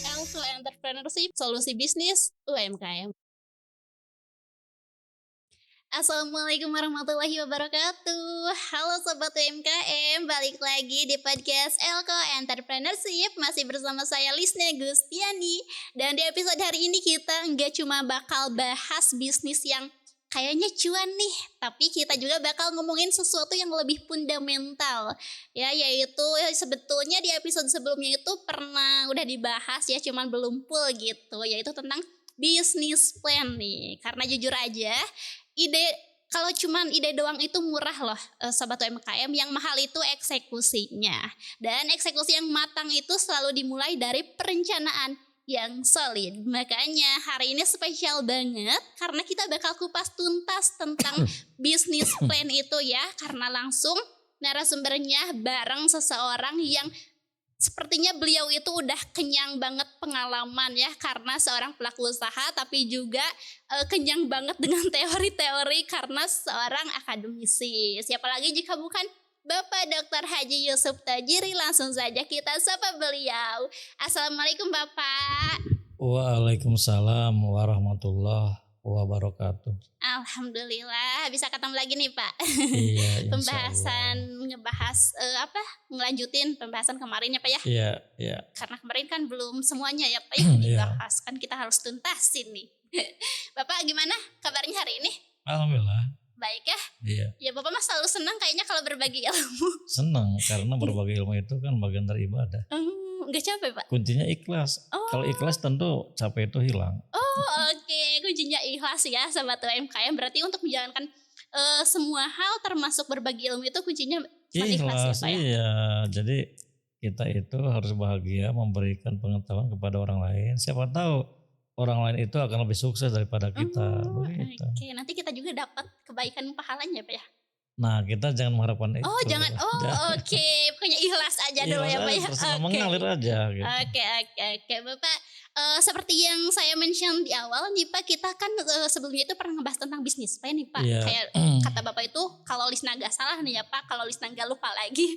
Elful Entrepreneurship, solusi bisnis UMKM. Assalamualaikum warahmatullahi wabarakatuh. Halo Sobat UMKM, balik lagi di podcast Elko Entrepreneurship. Masih bersama saya Lisna Gustiani. Dan di episode hari ini kita nggak cuma bakal bahas bisnis yang kayaknya cuan nih, tapi kita juga bakal ngomongin sesuatu yang lebih fundamental. Ya, yaitu sebetulnya di episode sebelumnya itu pernah udah dibahas ya, cuman belum full gitu, yaitu tentang bisnis plan nih. Karena jujur aja, ide kalau cuman ide doang itu murah loh, Sobat UMKM, yang mahal itu eksekusinya. Dan eksekusi yang matang itu selalu dimulai dari perencanaan yang solid. Makanya hari ini spesial banget karena kita bakal kupas tuntas tentang bisnis plan itu ya, karena langsung narasumbernya bareng seseorang yang sepertinya beliau itu udah kenyang banget pengalaman ya, karena seorang pelaku usaha, tapi juga kenyang banget dengan teori-teori karena seorang akademisi. Siapa lagi jika bukan Bapak Dr. Haji Yusuf Tajiri. Langsung saja kita sapa beliau. Assalamualaikum Bapak. Waalaikumsalam warahmatullahi wabarakatuh. Alhamdulillah bisa ketemu lagi nih Pak. Iya, Pembahasan ngebahas ngelanjutin pembahasan kemarin ya Pak ya. Iya. Karena kemarin kan belum semuanya ya Pak ya dibahas, kan kita harus tuntasin nih. Bapak gimana kabarnya hari ini? Alhamdulillah. Baik ya? Iya. Ya Bapak mah selalu senang kayaknya kalau berbagi ilmu. Senang karena berbagi ilmu itu kan bagian dari ibadah. Enggak capek Pak? Kuncinya ikhlas. Kalau ikhlas tentu capek itu hilang. Oke. Kuncinya ikhlas ya Sobat UMKM. Berarti untuk menjalankan semua hal termasuk berbagi ilmu itu kuncinya ikhlas ya Pak ya? Iya. Jadi kita itu harus bahagia memberikan pengetahuan kepada orang lain. Siapa tahu orang lain itu akan lebih sukses daripada kita. Begitu. Oke, nanti kita juga dapat kebaikan pahalanya Pak ya? Nah, kita jangan mengharapkan itu. Jangan. Oke. Pokoknya ikhlas aja dulu ya Pak ya. Mengalir aja gitu. Oke. Bapak, seperti yang saya mention di awal nih Pak, kita kan sebelumnya itu pernah ngebahas tentang bisnis plan nih Pak. Iya. Kayak kata Bapak itu, kalau Lisna gak salah nih ya Pak, kalau Lisna gak lupa lagi,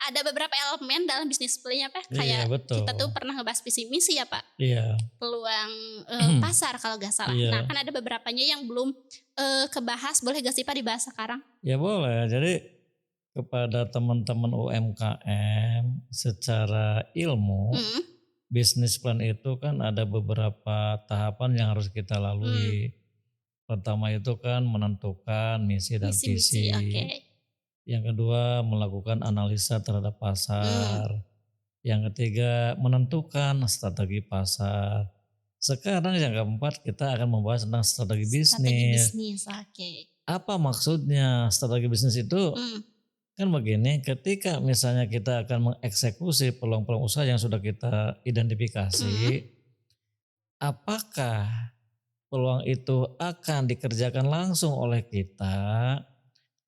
ada beberapa elemen dalam bisnis plan-nya Pak. Kayak betul. kita tuh pernah ngebahas visi misi ya Pak. Iya. Peluang pasar kalau gak salah. Iya. Nah kan ada beberapanya yang belum kebahas. Boleh gak sih Pak dibahas sekarang? Ya boleh. Jadi kepada teman-teman UMKM secara ilmu, bisnis plan itu kan ada beberapa tahapan yang harus kita lalui. Pertama itu kan menentukan misi dan visi. Okay. Yang kedua melakukan analisa terhadap pasar. Yang ketiga menentukan strategi pasar. Sekarang yang keempat kita akan membahas tentang strategi bisnis. Apa maksudnya strategi bisnis itu? Kan begini, ketika misalnya kita akan mengeksekusi peluang-peluang usaha yang sudah kita identifikasi, apakah peluang itu akan dikerjakan langsung oleh kita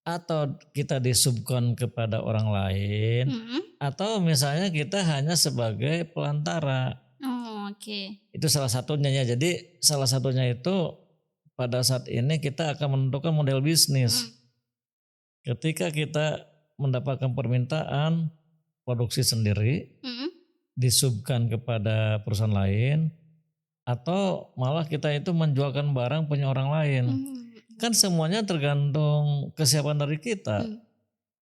atau kita disubkon kepada orang lain, atau misalnya kita hanya sebagai pelantara. Itu salah satunya ya. Jadi salah satunya itu pada saat ini kita akan menentukan model bisnis. Ketika kita mendapatkan permintaan produksi sendiri, disubkan kepada perusahaan lain, atau malah kita itu menjualkan barang punya orang lain. Kan semuanya tergantung kesiapan dari kita.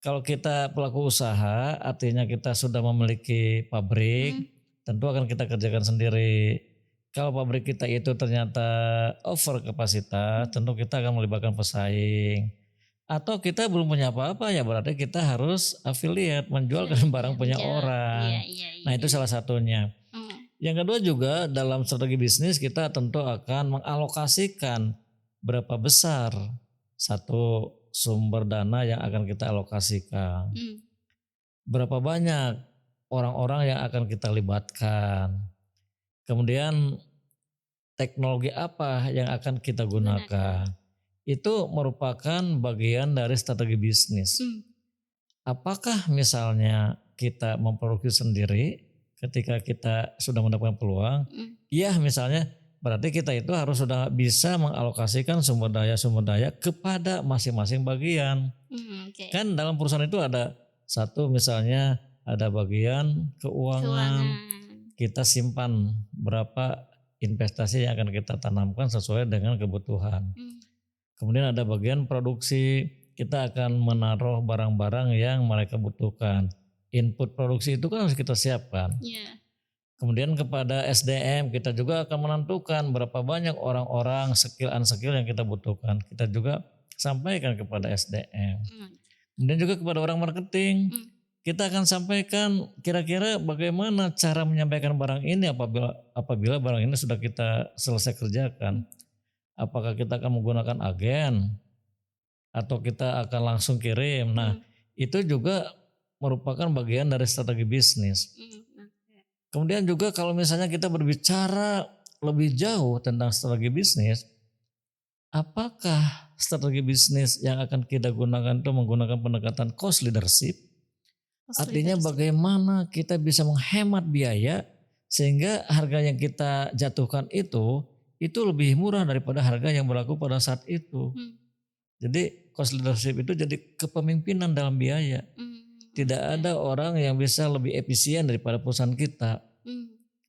Kalau kita pelaku usaha, artinya kita sudah memiliki pabrik, tentu akan kita kerjakan sendiri. Kalau pabrik kita itu ternyata over kapasitas, tentu kita akan melibatkan pesaing. Atau kita belum punya apa-apa, ya berarti kita harus affiliate, menjualkan barang punya orang. Nah itu salah satunya. Yang kedua juga dalam strategi bisnis kita tentu akan mengalokasikan berapa besar satu sumber dana yang akan kita alokasikan. Berapa banyak orang-orang yang akan kita libatkan. Kemudian teknologi apa yang akan kita gunakan. Itu merupakan bagian dari strategi bisnis. Apakah misalnya kita memproduksi sendiri ketika kita sudah mendapatkan peluang? Iya misalnya berarti kita itu harus sudah bisa mengalokasikan sumber daya kepada masing-masing bagian. Kan dalam perusahaan itu ada satu misalnya ada bagian keuangan. Kita simpan berapa investasi yang akan kita tanamkan sesuai dengan kebutuhan. Kemudian ada bagian produksi, kita akan menaruh barang-barang yang mereka butuhkan. Input produksi itu kan harus kita siapkan. Kemudian kepada SDM kita juga akan menentukan berapa banyak orang-orang skill yang kita butuhkan. Kita juga sampaikan kepada SDM. Kemudian juga kepada orang marketing. Kita akan sampaikan kira-kira bagaimana cara menyampaikan barang ini apabila barang ini sudah kita selesai kerjakan. Apakah kita akan menggunakan agen atau kita akan langsung kirim. Nah, itu juga merupakan bagian dari strategi bisnis. Kemudian juga kalau misalnya kita berbicara lebih jauh tentang strategi bisnis, apakah strategi bisnis yang akan kita gunakan itu menggunakan pendekatan cost leadership? Artinya bagaimana kita bisa menghemat biaya sehingga harga yang kita jatuhkan itu lebih murah daripada harga yang berlaku pada saat itu. Jadi cost leadership itu jadi kepemimpinan dalam biaya. Tidak ada orang yang bisa lebih efisien daripada perusahaan kita.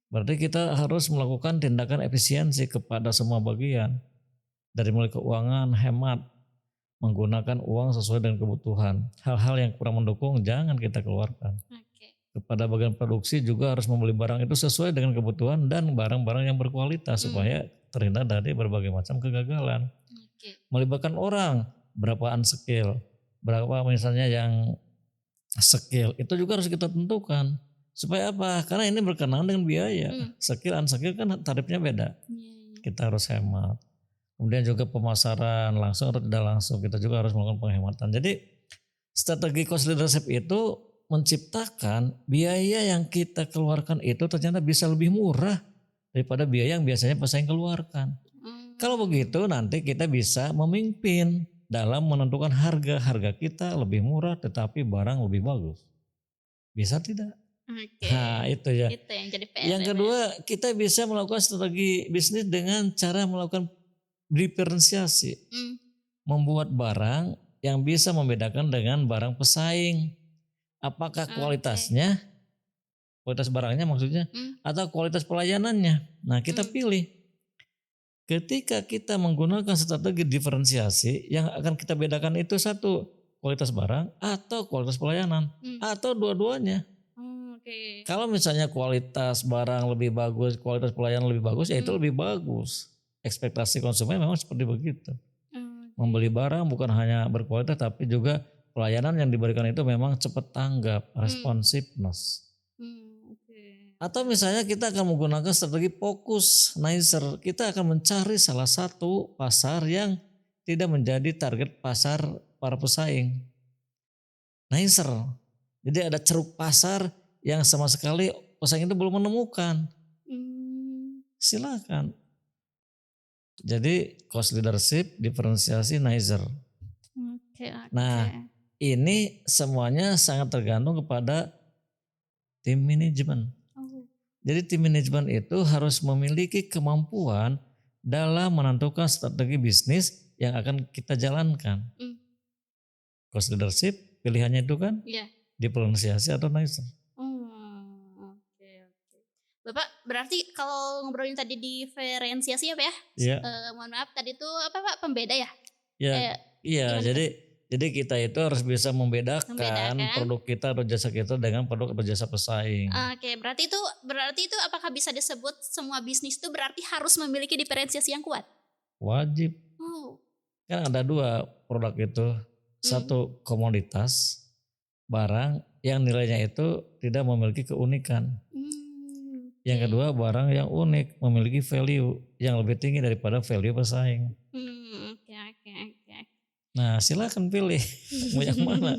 Berarti kita harus melakukan tindakan efisiensi kepada semua bagian. Dari mulai keuangan, hemat, menggunakan uang sesuai dengan kebutuhan. Hal-hal yang kurang mendukung jangan kita keluarkan. Kepada bagian produksi juga harus membeli barang itu sesuai dengan kebutuhan dan barang-barang yang berkualitas supaya terhindar dari berbagai macam kegagalan. Melibatkan orang, berapa unskill, berapa misalnya yang skill, itu juga harus kita tentukan. Supaya apa? Karena ini berkenaan dengan biaya. Skill, unskill kan tarifnya beda. Kita harus hemat. Kemudian juga pemasaran langsung atau tidak langsung, kita juga harus melakukan penghematan. Jadi strategi cost leadership itu menciptakan biaya yang kita keluarkan itu ternyata bisa lebih murah daripada biaya yang biasanya pesaing keluarkan. Kalau begitu nanti kita bisa memimpin dalam menentukan harga kita lebih murah tetapi barang lebih bagus. Bisa tidak? Nah itu ya. Itu yang jadi PR. Yang kedua kita bisa melakukan strategi bisnis dengan cara melakukan diferensiasi, membuat barang yang bisa membedakan dengan barang pesaing. Apakah kualitasnya, kualitas barangnya maksudnya, atau kualitas pelayanannya. Nah kita pilih. Ketika kita menggunakan strategi diferensiasi, yang akan kita bedakan itu satu, kualitas barang atau kualitas pelayanan, atau dua-duanya. Kalau misalnya kualitas barang lebih bagus, kualitas pelayanan lebih bagus, ya itu lebih bagus. Ekspektasi konsumen memang seperti begitu. Membeli barang bukan hanya berkualitas tapi juga pelayanan yang diberikan itu memang cepat tanggap, responsiveness. Atau misalnya kita akan menggunakan strategi fokus nicer. Kita akan mencari salah satu pasar yang tidak menjadi target pasar para pesaing. Nicer. Jadi ada ceruk pasar yang sama sekali pesaing itu belum menemukan. Silakan. Jadi cost leadership, diferensiasi, nicer. Nah ini semuanya sangat tergantung kepada tim manajemen. Jadi tim manajemen itu harus memiliki kemampuan dalam menentukan strategi bisnis yang akan kita jalankan. Cost leadership pilihannya itu kan diferensiasi atau nicer. Bapak berarti kalau ngobrolin tadi diferensiasi apa ya? Mohon maaf tadi itu apa Pak, pembeda ya? Iya. Jadi kita itu harus bisa membedakan produk kita atau jasa kita dengan produk atau jasa pesaing. Berarti itu apakah bisa disebut semua bisnis itu berarti harus memiliki diferensiasi yang kuat? Wajib. Kan ada dua produk itu, satu komoditas barang yang nilainya itu tidak memiliki keunikan. Yang kedua barang yang unik, memiliki value yang lebih tinggi daripada value pesaing. Nah silakan pilih mau yang mana.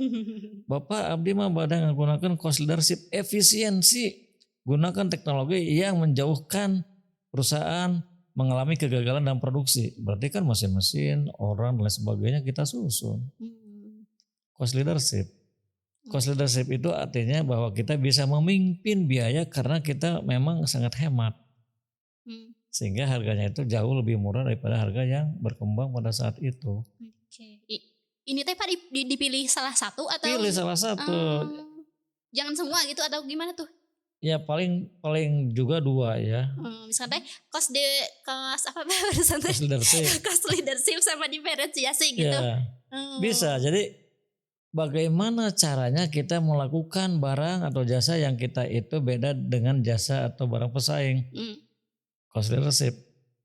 Bapak abdi mah badang menggunakan cost leadership efisiensi. Gunakan teknologi yang menjauhkan perusahaan mengalami kegagalan dalam produksi. Berarti kan mesin-mesin, orang dan lain sebagainya kita susun. Cost leadership. Cost leadership itu artinya bahwa kita bisa memimpin biaya karena kita memang sangat hemat. Sehingga harganya itu jauh lebih murah daripada harga yang berkembang pada saat itu. Ini teh Pak dipilih salah satu atau? Pilih salah satu. Jangan semua gitu atau gimana tuh? Ya paling juga 2 ya. Misalnya cost apa barusan teh? Cost leadership. Cost leadership sama diferensiasi gitu. Ya bisa. Jadi bagaimana caranya kita melakukan barang atau jasa yang kita itu beda dengan jasa atau barang pesaing. Cost leadership.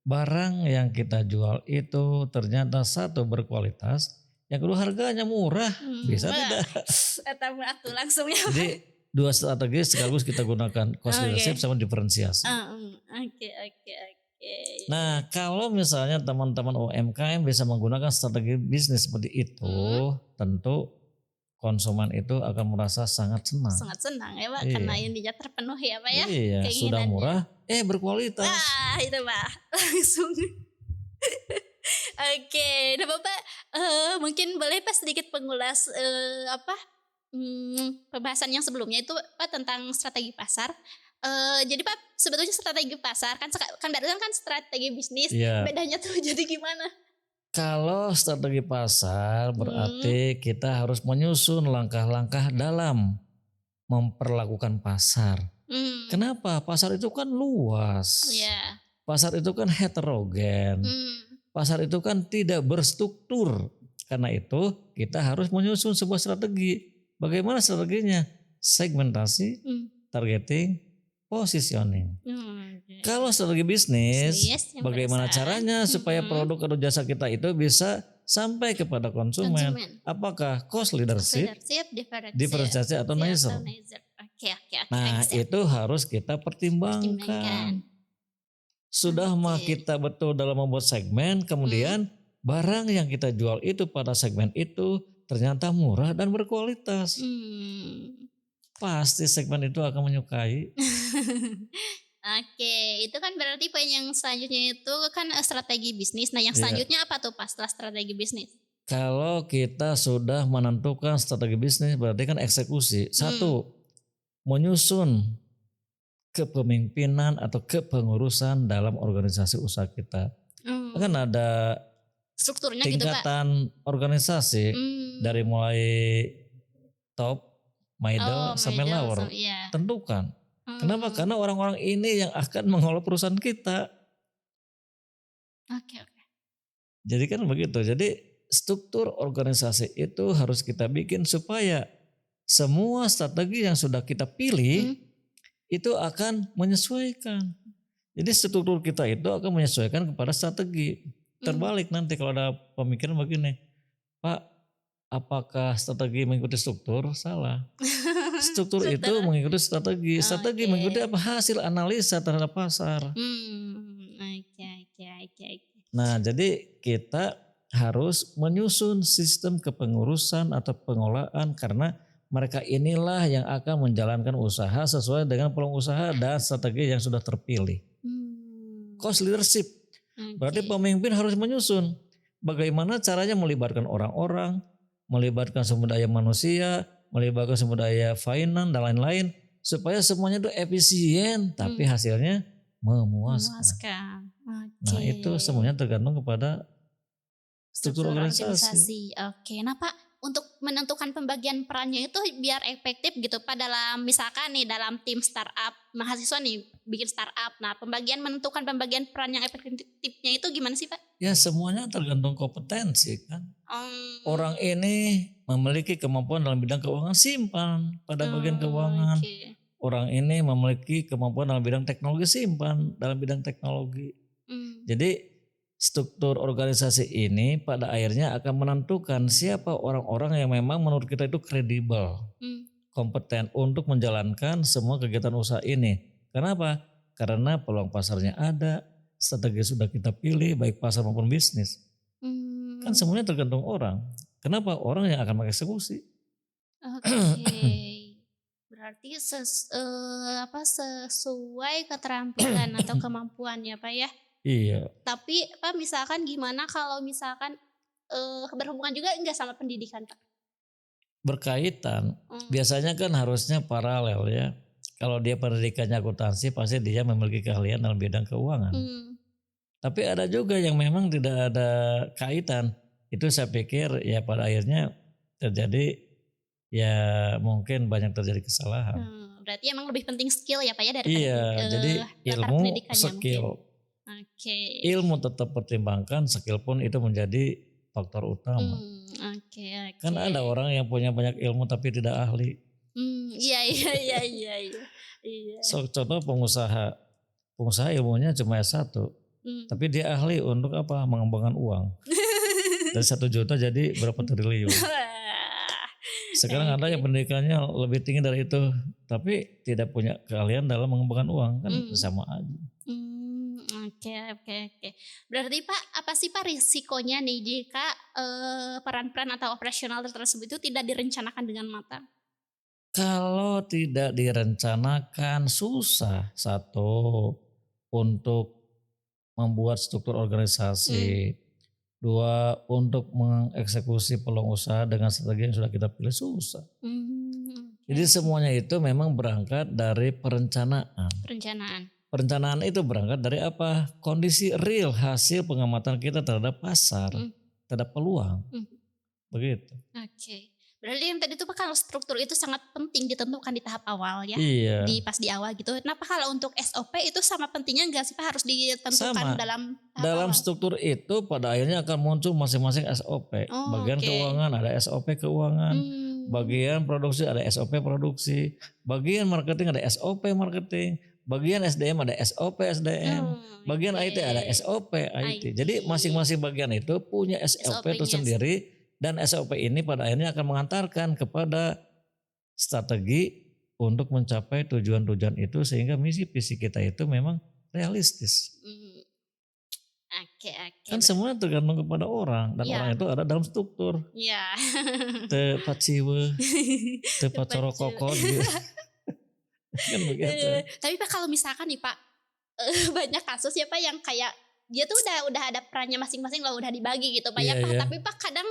Barang yang kita jual itu ternyata satu berkualitas, yang kedua harganya murah, bisa tidak? Eta atuh langsung ya. Jadi 2 strategi sekaligus kita gunakan, cost leadership sama diferensiasi. Oke. Nah, kalau misalnya teman-teman UMKM bisa menggunakan strategi bisnis seperti itu, tentu konsumen itu akan merasa sangat senang. Sangat senang ya Pak, karena intinya terpenuhi ya Pak ya. Iya, sudah murah, berkualitas. Itu Pak, langsung. Oke, nah Bapak mungkin boleh Pak sedikit pengulas pembahasan yang sebelumnya itu Pak tentang strategi pasar. Jadi Pak sebetulnya strategi pasar kan barusan kan strategi bisnis, bedanya tuh jadi gimana? Kalau strategi pasar berarti kita harus menyusun langkah-langkah dalam memperlakukan pasar. Kenapa? Pasar itu kan luas. Pasar itu kan heterogen. Pasar itu kan tidak berstruktur. Karena itu kita harus menyusun sebuah strategi. Bagaimana strateginya? Segmentasi, targeting, positioning. Kalau strategi bisnis, bagaimana caranya supaya produk atau jasa kita itu bisa sampai kepada konsumen? Apakah cost leadership, diferensiasi atau nicer? Nah, itu harus kita pertimbangkan. Sudah mah kita betul dalam membuat segmen, kemudian barang yang kita jual itu pada segmen itu ternyata murah dan berkualitas. Pasti segmen itu akan menyukai. Oke, itu kan berarti poin yang selanjutnya itu kan strategi bisnis. Nah, yang selanjutnya apa tuh Pak setelah strategi bisnis? Kalau kita sudah menentukan strategi bisnis berarti kan eksekusi. Satu, menyusun kepemimpinan atau kepengurusan dalam organisasi usaha kita. Kan ada strukturnya tingkatan gitu Pak. Organisasi dari mulai top, middle, sampai lower. Tentukan. Kenapa? Karena orang-orang ini yang akan mengelola perusahaan kita. Oke. Jadi kan begitu. Jadi struktur organisasi itu harus kita bikin supaya semua strategi yang sudah kita pilih itu akan menyesuaikan. Jadi struktur kita itu akan menyesuaikan kepada strategi. Terbalik nanti kalau ada pemikiran begini, Pak, apakah strategi mengikuti struktur? Salah. Struktur itu mengikuti strategi. Strategi mengikuti apa? Hasil analisa terhadap pasar. Nah, jadi kita harus menyusun sistem kepengurusan atau pengelolaan karena mereka inilah yang akan menjalankan usaha sesuai dengan peluang usaha dan strategi yang sudah terpilih. Cost leadership. Berarti pemimpin harus menyusun bagaimana caranya melibatkan orang-orang, melibatkan sumber daya manusia, melibatkan sumber daya finance dan lain-lain supaya semuanya itu efisien tapi hasilnya memuaskan. Nah, itu semuanya tergantung kepada struktur organisasi. Oke, nah Pak untuk menentukan pembagian perannya itu biar efektif gitu Pak dalam misalkan nih dalam tim startup mahasiswa nih bikin startup. Nah, menentukan pembagian peran yang efektifnya itu gimana sih Pak? Ya semuanya tergantung kompetensi kan. Orang ini memiliki kemampuan dalam bidang keuangan, simpan pada bagian keuangan. Orang ini memiliki kemampuan dalam bidang teknologi, simpan dalam bidang teknologi. Jadi struktur organisasi ini pada akhirnya akan menentukan siapa orang-orang yang memang menurut kita itu kredibel, kompeten untuk menjalankan semua kegiatan usaha ini. Kenapa? Karena peluang pasarnya ada, strategi sudah kita pilih baik pasar maupun bisnis. Kan semuanya tergantung orang. Kenapa? Orang yang akan mengeksekusi. Berarti sesuai keterampilan atau kemampuannya Pak ya. Iya. Tapi Pak misalkan gimana kalau misalkan berhubungan juga enggak sama pendidikan Pak? Berkaitan. Biasanya kan harusnya paralel ya. Kalau dia pendidikannya akuntansi pasti dia memiliki keahlian dalam bidang keuangan. Tapi ada juga yang memang tidak ada kaitan. Itu saya pikir ya pada akhirnya terjadi ya mungkin banyak terjadi kesalahan. Berarti emang lebih penting skill ya Pak ya daripada Iya, jadi latar ilmu, pendidikannya mungkin. skill. Oke. Ilmu tetap pertimbangkan, skill pun itu menjadi faktor utama. Oke. Kan ada orang yang punya banyak ilmu tapi tidak ahli. Iya. Contoh pengusaha. Pengusaha ilmunya cuma S1. Tapi dia ahli untuk apa? Mengembangkan uang. Dari 1 juta jadi berapa triliun. Sekarang ada yang pendidikannya lebih tinggi dari itu, tapi tidak punya keahlian dalam mengembangkan uang, kan sama aja. Oke. Berarti Pak, apa sih Pak risikonya nih jika peran-peran atau operasional tersebut itu tidak direncanakan dengan matang? Kalau tidak direncanakan susah, satu untuk membuat struktur organisasi, dua untuk mengeksekusi peluang usaha dengan strategi yang sudah kita pilih susah. Jadi semuanya itu memang berangkat dari perencanaan. Perencanaan itu berangkat dari apa? Kondisi real hasil pengamatan kita terhadap pasar, terhadap peluang. Begitu. Oke. Berarti yang tadi itu Pak, kalau struktur itu sangat penting ditentukan di tahap awal ya. Iya. Pas di awal gitu. Kenapa kalau untuk SOP itu sama pentingnya enggak sih Pak, harus ditentukan Sama. dalam tahap Dalam awal? struktur itu pada akhirnya akan muncul masing-masing SOP. Bagian keuangan ada SOP keuangan. Bagian produksi ada SOP produksi. Bagian marketing ada SOP marketing. Bagian SDM ada SOP SDM. Bagian IT ada SOP IT. Jadi masing-masing bagian itu punya SOP itu sendiri. Dan SOP ini pada akhirnya akan mengantarkan kepada strategi untuk mencapai tujuan-tujuan itu sehingga misi visi kita itu memang realistis. Oke. Kan semua tergantung kepada orang dan orang itu ada dalam struktur. Iya. Tepat ciwe, tepat corokoko gitu. Kan begitu. Tapi Pak kalau misalkan nih Pak, banyak kasus ya Pak yang kayak dia tuh udah ada perannya masing-masing lah, udah dibagi gitu Pak ya Pak. Tapi Pak kadang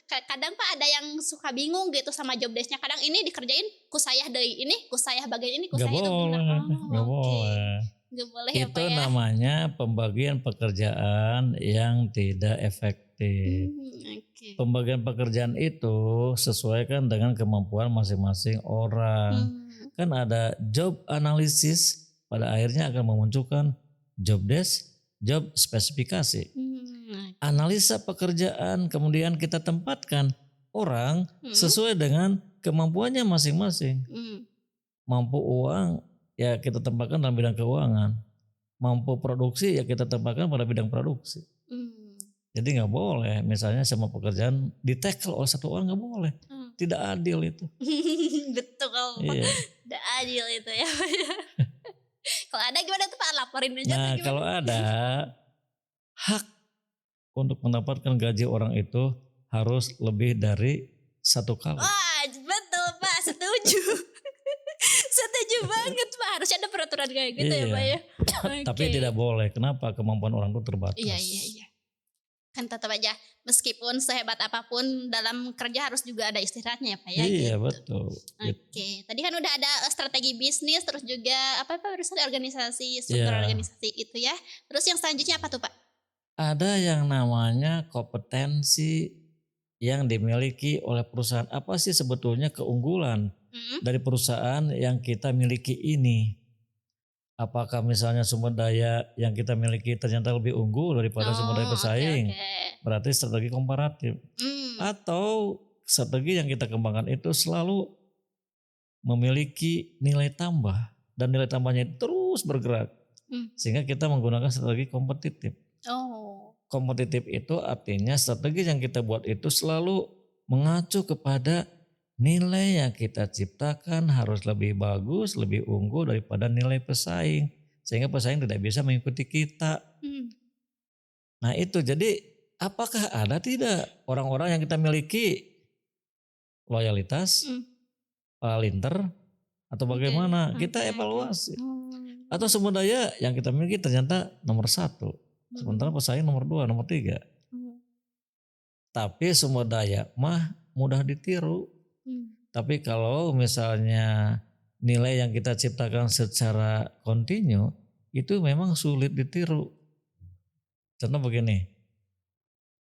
kadang Pak ada yang suka bingung gitu sama job desk-nya. Kadang ini dikerjain ku saya deui ini, ku saya bagian ini, ku saya itu gimana? Gak boleh. Gak boleh ya Pak Itu ya. namanya pembagian pekerjaan yang tidak efektif. Pembagian pekerjaan itu sesuaikan dengan kemampuan masing-masing orang. Kan ada job analisis, pada akhirnya akan memunculkan job desk, job spesifikasi. Analisa pekerjaan, kemudian kita tempatkan orang sesuai dengan kemampuannya masing-masing. Mampu uang, ya kita tempatkan dalam bidang keuangan. Mampu produksi, ya kita tempatkan pada bidang produksi. Jadi nggak boleh, misalnya semua pekerjaan ditackle oleh satu orang, nggak boleh. Tidak adil itu. Betul Pak. Tidak adil itu ya. Kalau ada gimana tuh Pak, laporin aja. Nah kalau ada hak untuk mendapatkan gaji orang itu harus lebih dari 1 kali. Wah betul Pak, setuju. Setuju banget Pak, harusnya ada peraturan kayak gitu ya Pak ya. Tapi tidak boleh, kenapa? Kemampuan orang itu terbatas. Iya. Kan tetap aja meskipun sehebat apapun dalam kerja harus juga ada istirahatnya ya Pak ya. Iya gitu. betul. Oke. Tadi kan udah ada strategi bisnis, terus juga apa barusan organisasi, struktur organisasi itu ya. Terus yang selanjutnya apa tuh Pak? Ada yang namanya kompetensi yang dimiliki oleh perusahaan. Apa sih sebetulnya keunggulan dari perusahaan yang kita miliki ini? Apakah misalnya sumber daya yang kita miliki ternyata lebih unggul daripada sumber daya pesaing? Berarti strategi komparatif. Atau strategi yang kita kembangkan itu selalu memiliki nilai tambah. Dan nilai tambahnya terus bergerak. Sehingga kita menggunakan strategi kompetitif. Kompetitif itu artinya strategi yang kita buat itu selalu mengacu kepada nilai yang kita ciptakan harus lebih bagus, lebih unggul daripada nilai pesaing. Sehingga pesaing tidak bisa mengikuti kita. Nah itu, jadi apakah ada tidak orang-orang yang kita miliki loyalitas, palinter, atau bagaimana? Kita evaluasi. Atau sumber daya yang kita miliki ternyata nomor 1. Sementara pesaing nomor 2, nomor 3. Tapi sumber daya mah mudah ditiru. Tapi kalau misalnya nilai yang kita ciptakan secara kontinu itu memang sulit ditiru. Contoh begini,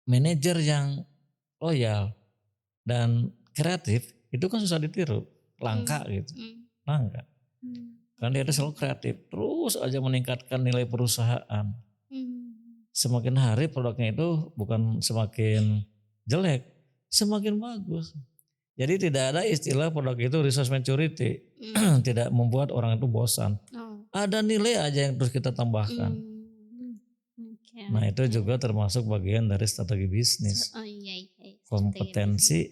manajer yang loyal dan kreatif itu kan susah ditiru, langka gitu, langka. Karena dia itu selalu kreatif, terus aja meningkatkan nilai perusahaan. Semakin hari produknya itu bukan semakin jelek, semakin bagus. Jadi tidak ada istilah produk itu resource maturity, tidak membuat orang itu bosan. Ada nilai aja yang terus kita tambahkan. Nah itu juga termasuk bagian dari strategi bisnis. Kompetensi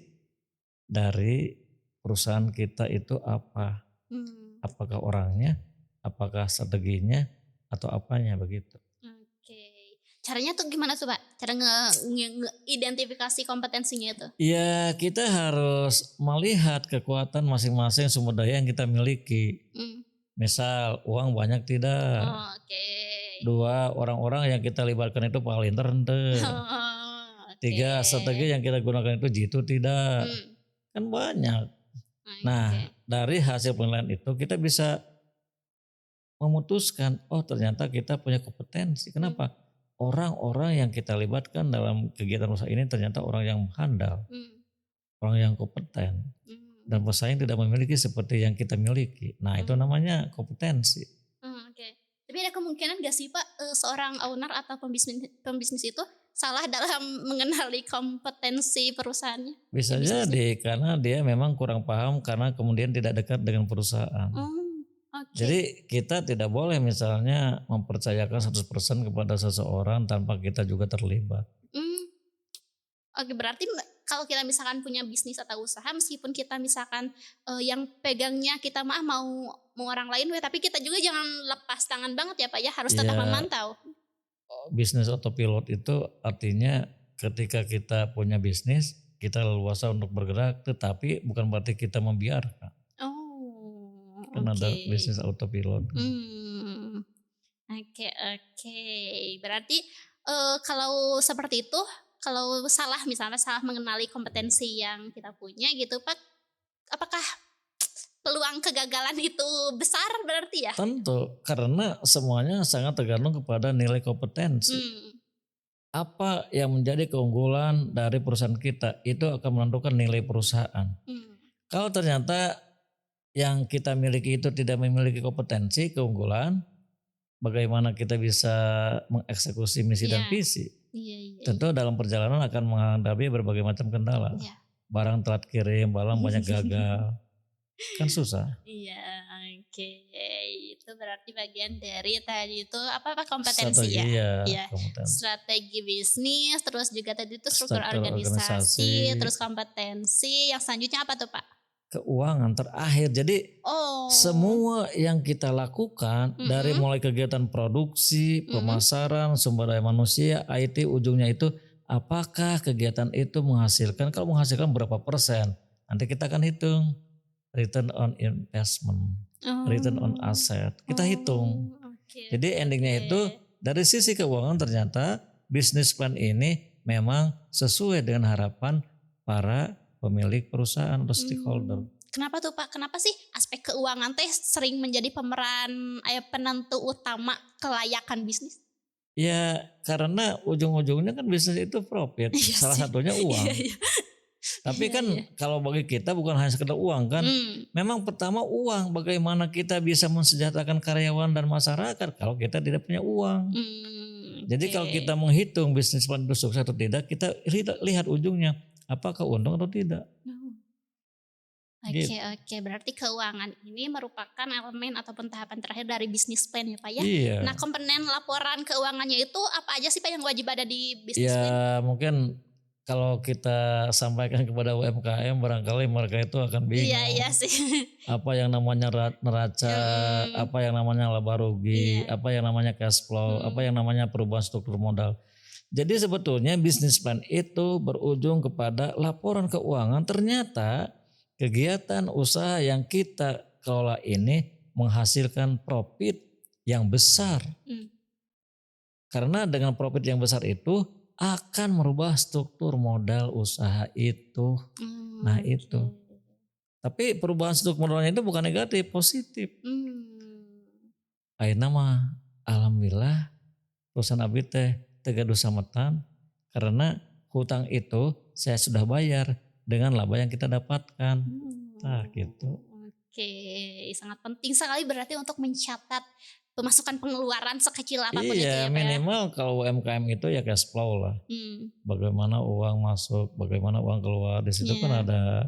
dari perusahaan kita itu apa? Apakah orangnya, apakah strateginya, atau apanya begitu. Caranya tuh gimana tuh Pak? Cara nge-identifikasi kompetensinya itu? Ya kita harus melihat kekuatan masing-masing sumber daya yang kita miliki. Misal uang banyak tidak. Dua, orang-orang yang kita libatkan itu paling rendah. Tiga, strategi yang kita gunakan itu jitu tidak. Kan banyak. Nah dari hasil penilaian itu kita bisa memutuskan, oh ternyata kita punya kompetensi. Kenapa? Orang-orang yang kita libatkan dalam kegiatan usaha ini ternyata orang yang handal, orang yang kompeten, dan pesaing tidak memiliki seperti yang kita miliki. Nah itu namanya kompetensi. Tapi ada kemungkinan gak sih Pak seorang owner atau pembisnis itu salah dalam mengenali kompetensi perusahaannya? Bisa jadi karena dia memang kurang paham karena kemudian tidak dekat dengan perusahaan. Jadi kita tidak boleh misalnya mempercayakan 100% kepada seseorang tanpa kita juga terlibat. Berarti kalau kita misalkan punya bisnis atau usaha, meskipun kita misalkan yang pegangnya kita mau orang lain, tapi kita juga jangan lepas tangan banget ya Pak ya, harus tetap memantau. Bisnis autopilot itu artinya ketika kita punya bisnis, kita leluasa untuk bergerak, tetapi bukan berarti kita membiarkan. Kan ada bisnis autopilot. Berarti kalau seperti itu, kalau misalnya salah mengenali kompetensi yang kita punya gitu Pak, apakah peluang kegagalan itu besar berarti ya? Tentu, karena semuanya sangat tergantung kepada nilai kompetensi. Apa yang menjadi keunggulan dari perusahaan kita itu akan menentukan nilai perusahaan. Kalau ternyata yang kita miliki itu tidak memiliki kompetensi, keunggulan, bagaimana kita bisa mengeksekusi misi dan visi. Tentu dalam perjalanan akan menghadapi berbagai macam kendala. Barang telat kirim, barang banyak gagal, kan susah. Itu berarti bagian dari tadi itu apa kompetensi strategi bisnis, terus juga tadi itu struktur organisasi, terus kompetensi. Yang selanjutnya apa tuh Pak? Keuangan terakhir. Jadi semua yang kita lakukan dari mulai kegiatan produksi, pemasaran, sumber daya manusia, IT, ujungnya itu apakah kegiatan itu menghasilkan, kalau menghasilkan berapa persen. Nanti kita akan hitung return on investment, return on asset. Kita hitung. Jadi endingnya itu dari sisi keuangan ternyata bisnis plan ini memang sesuai dengan harapan para pemilik perusahaan atau stakeholder. Kenapa tuh Pak? Kenapa sih aspek keuangan teh sering menjadi pemeran penentu utama kelayakan bisnis? Ya karena ujung-ujungnya kan bisnis itu profit, salah satunya uang. Tapi kan kalau bagi kita bukan hanya sekedar uang kan. Memang pertama uang, bagaimana kita bisa mensejahterakan karyawan dan masyarakat kalau kita tidak punya uang. Jadi kalau kita menghitung bisnis plan itu sukses atau tidak, kita lihat ujungnya. Apakah untung atau tidak? Berarti keuangan ini merupakan elemen ataupun tahapan terakhir dari bisnis plan ya Pak ya? Nah komponen laporan keuangannya itu apa aja sih Pak yang wajib ada di bisnis plan? Ya mungkin kalau kita sampaikan kepada UMKM barangkali mereka itu akan bingung. Iya sih. Apa yang namanya neraca, apa yang namanya laba rugi, apa yang namanya cash flow, apa yang namanya perubahan struktur modal. Jadi sebetulnya bisnis plan itu berujung kepada laporan keuangan. Ternyata kegiatan usaha yang kita kelola ini menghasilkan profit yang besar. Karena dengan profit yang besar itu akan merubah struktur modal usaha itu. Nah itu. Tapi perubahan struktur modalnya itu bukan negatif, positif. Akhirnya mah alhamdulillah perusahaan abdi teh tegaduh sametan karena hutang itu saya sudah bayar dengan laba yang kita dapatkan. Nah gitu. Oke, sangat penting sekali berarti untuk mencatat pemasukan pengeluaran sekecil apapun itu ya Pak ya. Minimal kalau UMKM itu ya cash flow lah. Bagaimana uang masuk, bagaimana uang keluar, di situ kan ada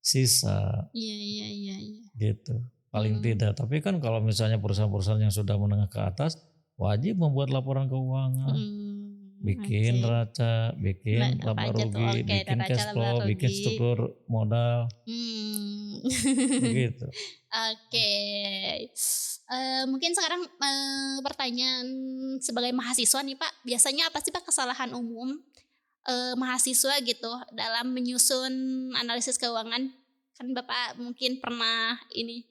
sisa. Iya. Gitu. Paling tidak. Tapi kan kalau misalnya perusahaan-perusahaan yang sudah menengah ke atas wajib membuat laporan keuangan. Bikin neraca, bikin laba rugi, bikin cash flow, bikin struktur modal. Begitu. Oke. Mungkin sekarang pertanyaan sebagai mahasiswa nih Pak, biasanya apa sih Pak kesalahan umum mahasiswa gitu dalam menyusun analisis keuangan? Kan Bapak mungkin pernah ini.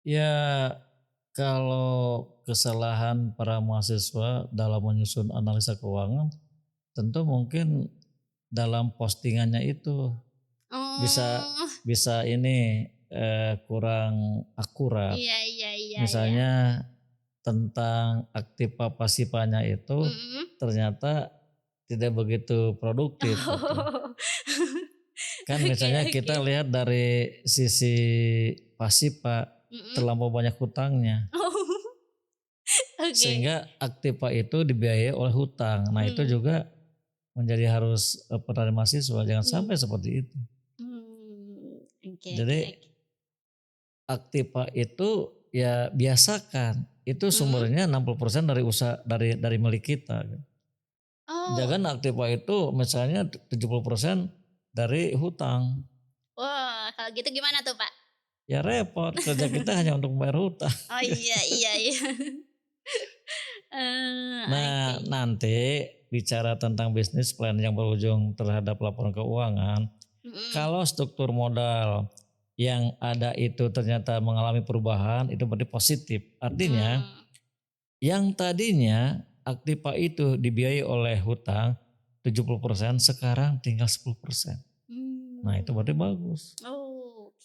Ya kalau kesalahan para mahasiswa dalam menyusun analisa keuangan tentu mungkin dalam postingannya itu bisa ini kurang akurat. Iya. Misalnya tentang aktiva pasifanya itu ternyata tidak begitu produktif. Gitu. Kan misalnya kita lihat dari sisi pasifa terlampau banyak hutangnya. Sehingga aktiva itu dibiayai oleh hutang. Nah itu juga menjadi harus perhatian mahasiswa, jangan sampai seperti itu. Jadi aktiva itu ya biasakan, itu sumbernya 60% dari usaha dari milik kita. Jangan aktiva itu misalnya 70% dari hutang. Wah, kalau gitu gimana tuh Pak? Ya repot, kerja kita hanya untuk membayar hutang. Oh iya. Nah nanti bicara tentang bisnis plan yang berujung terhadap laporan keuangan, kalau struktur modal yang ada itu ternyata mengalami perubahan, itu berarti positif. Artinya yang tadinya aktiva itu dibiayai oleh hutang 70%, sekarang tinggal 10%. Nah itu berarti bagus.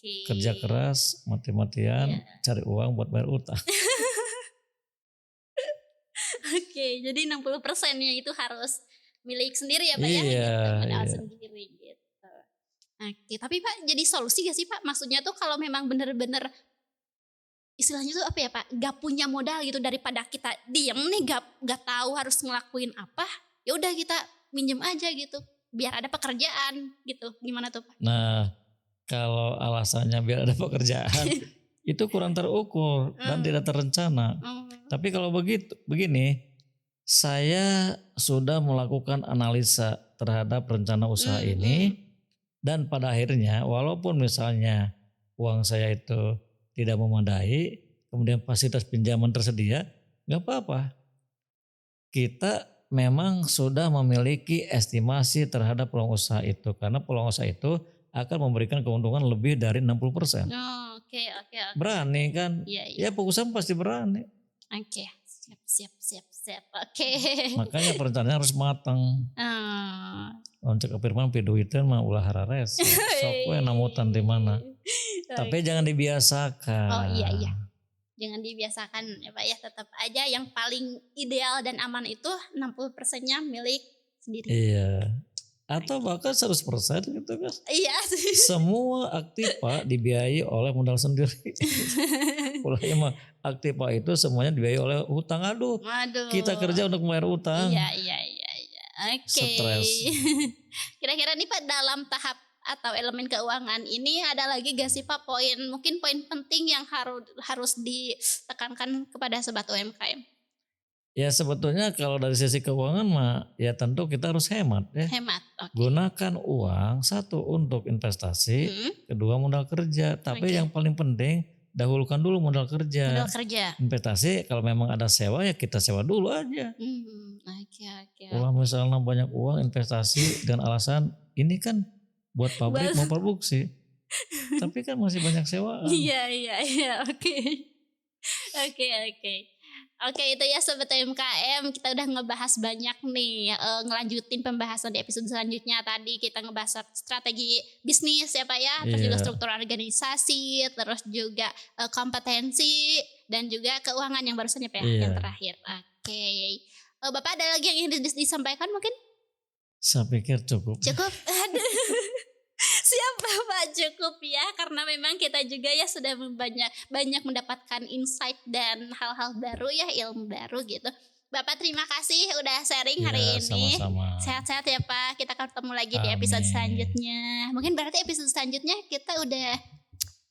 Kerja keras, mati-matian, cari uang buat bayar utang. Oke, jadi 60%-nya itu harus milik sendiri ya Pak ya? Iya. Modal sendiri gitu. Oke, tapi Pak jadi solusi gak sih Pak? Maksudnya tuh kalau memang bener-bener istilahnya tuh apa ya Pak? Gak punya modal gitu, daripada kita diem nih gak tahu harus ngelakuin apa, ya udah kita minjem aja gitu, biar ada pekerjaan gitu. Gimana tuh Pak? Nah kalau alasannya biar ada pekerjaan itu kurang terukur dan tidak terencana. Tapi kalau begini, saya sudah melakukan analisa terhadap rencana usaha ini dan pada akhirnya walaupun misalnya uang saya itu tidak memadai, kemudian fasilitas pinjaman tersedia, nggak apa-apa. Kita memang sudah memiliki estimasi terhadap peluang usaha itu karena peluang usaha itu akan memberikan keuntungan lebih dari 60%. Oke. Berani kan? Iya. Ya pengusaha pasti berani. Oke, siap. Oke. Makanya perencanaannya harus matang. Untuk Firman piduitan mah ulah harares. Sok we namutan di mana. Tapi jangan dibiasakan. Oh iya. Jangan dibiasakan ya Pak ya, tetap aja yang paling ideal dan aman itu 60%-nya milik sendiri. Iya. Atau bahkan 100% gitu kan. Iya. Semua aktiva dibiayai oleh modal sendiri. Ulahnya mah aktiva itu semuanya dibiayai oleh hutang. Aduh. Kita kerja untuk membayar hutang. Iya. Oke. Stres. Kira-kira nih Pak dalam tahap atau elemen keuangan ini ada lagi gak sih Pak mungkin poin penting yang harus ditekankan kepada sobat UMKM? Ya sebetulnya kalau dari sisi keuangan mah ya tentu kita harus hemat ya. Okay. Gunakan uang satu untuk investasi, kedua modal kerja. Tapi yang paling penting dahulukan dulu modal kerja. Investasi kalau memang ada sewa ya kita sewa dulu aja. Kalau misalnya banyak uang investasi dengan alasan ini kan buat pabrik mau produksi. Tapi kan masih banyak sewaan. Iya. Oke. Oke itu ya Sobat UMKM, kita udah ngebahas banyak nih, ngelanjutin pembahasan di episode selanjutnya. Tadi kita ngebahas strategi bisnis ya Pak ya, terus juga struktur organisasi, terus juga kompetensi dan juga keuangan yang barusan ya Pak yang terakhir. Oke. Bapak ada lagi yang ingin disampaikan mungkin? Saya pikir cukup. Aduh. Siap Bapak, cukup ya, karena memang kita juga ya sudah banyak mendapatkan insight dan hal-hal baru ya, ilmu baru gitu. Bapak terima kasih udah sharing Iya, hari ini. sama-sama. Sehat-sehat ya Pak, kita ketemu lagi di episode Amin. selanjutnya. Mungkin berarti episode selanjutnya kita udah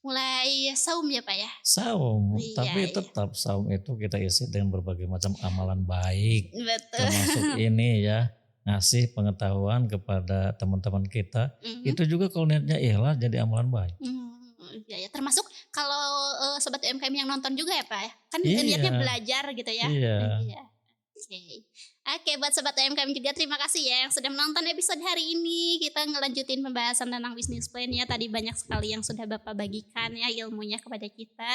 mulai saum ya Pak ya? Saum, Iya, tapi iya. tetap saum itu kita isi dengan berbagai macam amalan baik. Betul. Termasuk ini ya, ngasih pengetahuan kepada teman-teman kita. Mhm. Itu juga kalau niatnya ikhlas jadi amalan baik. Iya ya, termasuk kalau, sobat UMKM yang nonton juga ya, Pak, ya? Kan niatnya Iya, belajar gitu ya? iya. Iya, oke. Oke, buat sobat UMKM juga terima kasih ya yang sudah menonton episode hari ini. Kita ngelanjutin pembahasan tentang bisnis plan ya. Tadi banyak sekali yang sudah Bapak bagikan ya ilmunya kepada kita.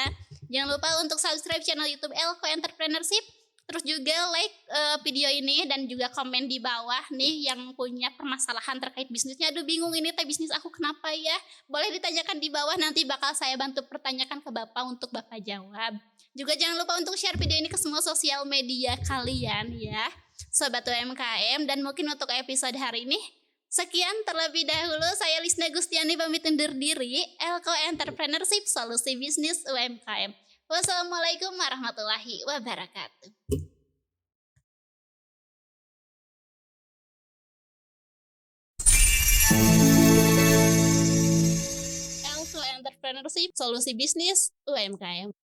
Jangan lupa untuk subscribe channel YouTube Elko Entrepreneurship. Terus juga like video ini dan juga komen di bawah nih yang punya permasalahan terkait bisnisnya. Aduh bingung ini teh bisnis aku kenapa ya? Boleh ditanyakan di bawah, nanti bakal saya bantu pertanyakan ke Bapak untuk Bapak jawab. Juga jangan lupa untuk share video ini ke semua sosial media kalian ya, Sobat UMKM. Dan mungkin untuk episode hari ini sekian terlebih dahulu. Saya Lisna Gustiani pamit undur diri. Elko Entrepreneurship, solusi bisnis UMKM. Wassalamualaikum warahmatullahi wabarakatuh. Elko Entrepreneurship, solusi bisnis UMKM.